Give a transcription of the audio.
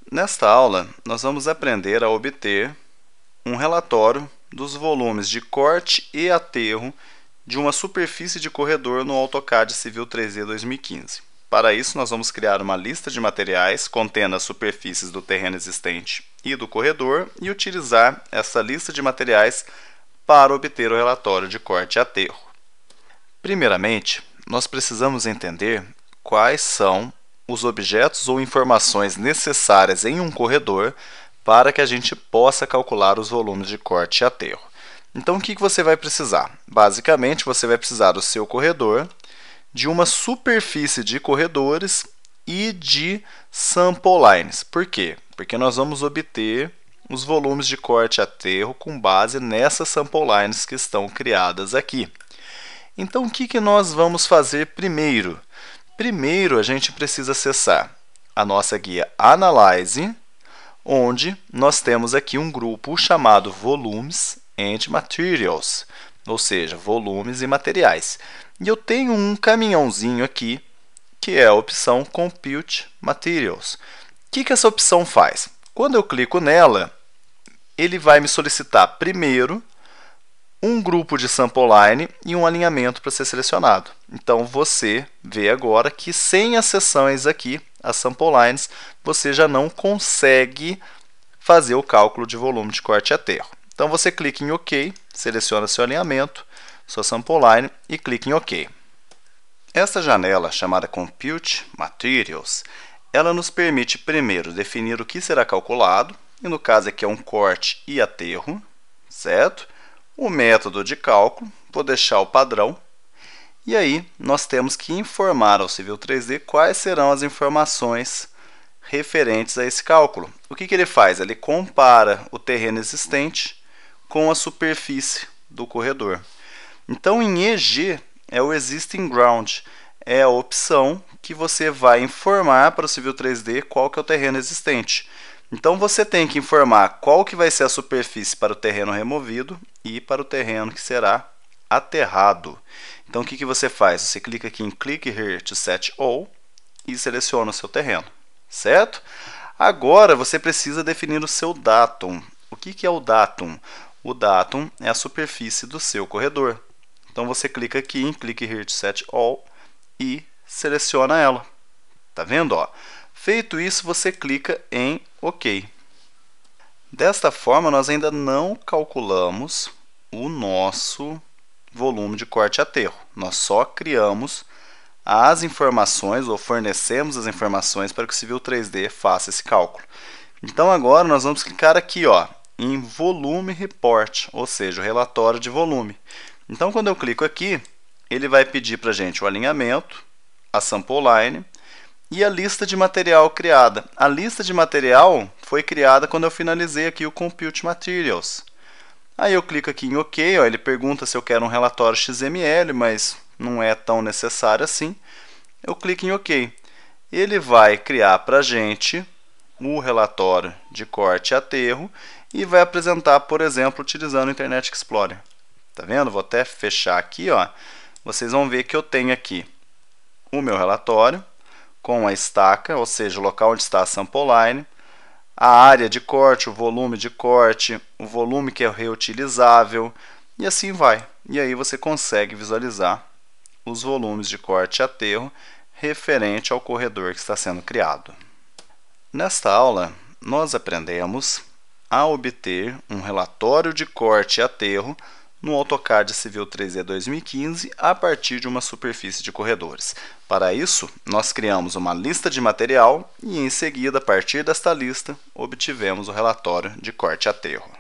Nesta aula, nós vamos aprender a obter um relatório dos volumes de corte e aterro de uma superfície de corredor no AutoCAD Civil 3D 2015. Para isso, nós vamos criar uma lista de materiais contendo as superfícies do terreno existente e do corredor e utilizar essa lista de materiais para obter o relatório de corte e aterro. Primeiramente, nós precisamos entender quais são os objetos ou informações necessárias em um corredor para que a gente possa calcular os volumes de corte e aterro. Então, o que você vai precisar? Basicamente, você vai precisar do seu corredor, de uma superfície de corredores e de sample lines. Por quê? Porque nós vamos obter os volumes de corte e aterro com base nessas sample lines que estão criadas aqui. Então, o que nós vamos fazer primeiro? Primeiro, a gente precisa acessar a nossa guia Analyze, onde nós temos aqui um grupo chamado Volumes and Materials, ou seja, volumes e materiais. E eu tenho um caminhãozinho aqui, que é a opção Compute Materials. O que essa opção faz? Quando eu clico nela, ele vai me solicitar primeiro um grupo de sample line e um alinhamento para ser selecionado. Então, você vê agora que sem as seções aqui, as sample lines, você já não consegue fazer o cálculo de volume de corte e aterro. Então, você clica em OK, seleciona seu alinhamento, sua sample line e clica em OK. Esta janela, chamada Compute Materials, ela nos permite primeiro definir o que será calculado, e no caso aqui é um corte e aterro, certo? O método de cálculo, vou deixar o padrão, e aí nós temos que informar ao Civil 3D quais serão as informações referentes a esse cálculo. O que ele faz? Ele compara o terreno existente com a superfície do corredor. Então, em EG, é o Existing Ground, é a opção que você vai informar para o Civil 3D qual que é o terreno existente. Então, você tem que informar qual que vai ser a superfície para o terreno removido e para o terreno que será aterrado. Então, o que você faz? Você clica aqui em Click Here to Set All e seleciona o seu terreno, certo? Agora, você precisa definir o seu datum. O que é o datum? O datum é a superfície do seu corredor. Então, você clica aqui em Click Here to Set All e seleciona ela. Tá vendo? Ó? Feito isso, você clica em OK. Desta forma, nós ainda não calculamos o nosso volume de corte e aterro. Nós só criamos as informações ou fornecemos as informações para que o Civil 3D faça esse cálculo. Então, agora nós vamos clicar aqui em Volume Report, ou seja, o relatório de volume. Então, quando eu clico aqui, ele vai pedir para a gente o alinhamento, a sample line e a lista de material criada. A lista de material foi criada quando eu finalizei aqui o Compute Materials. Aí eu clico aqui em OK, ele pergunta se eu quero um relatório XML, mas não é tão necessário assim. Eu clico em OK. Ele vai criar para a gente o relatório de corte e aterro e vai apresentar, por exemplo, utilizando o Internet Explorer. Tá vendo? Vou até fechar aqui, Vocês vão ver que eu tenho aqui o meu relatório com a estaca, ou seja, o local onde está a sample line, a área de corte, o volume de corte, o volume que é reutilizável, e assim vai. E aí você consegue visualizar os volumes de corte e aterro referente ao corredor que está sendo criado. Nesta aula, nós aprendemos a obter um relatório de corte e aterro no AutoCAD Civil 3D 2015 a partir de uma superfície de corredores. Para isso, nós criamos uma lista de material e, em seguida, a partir desta lista, obtivemos o relatório de corte e aterro.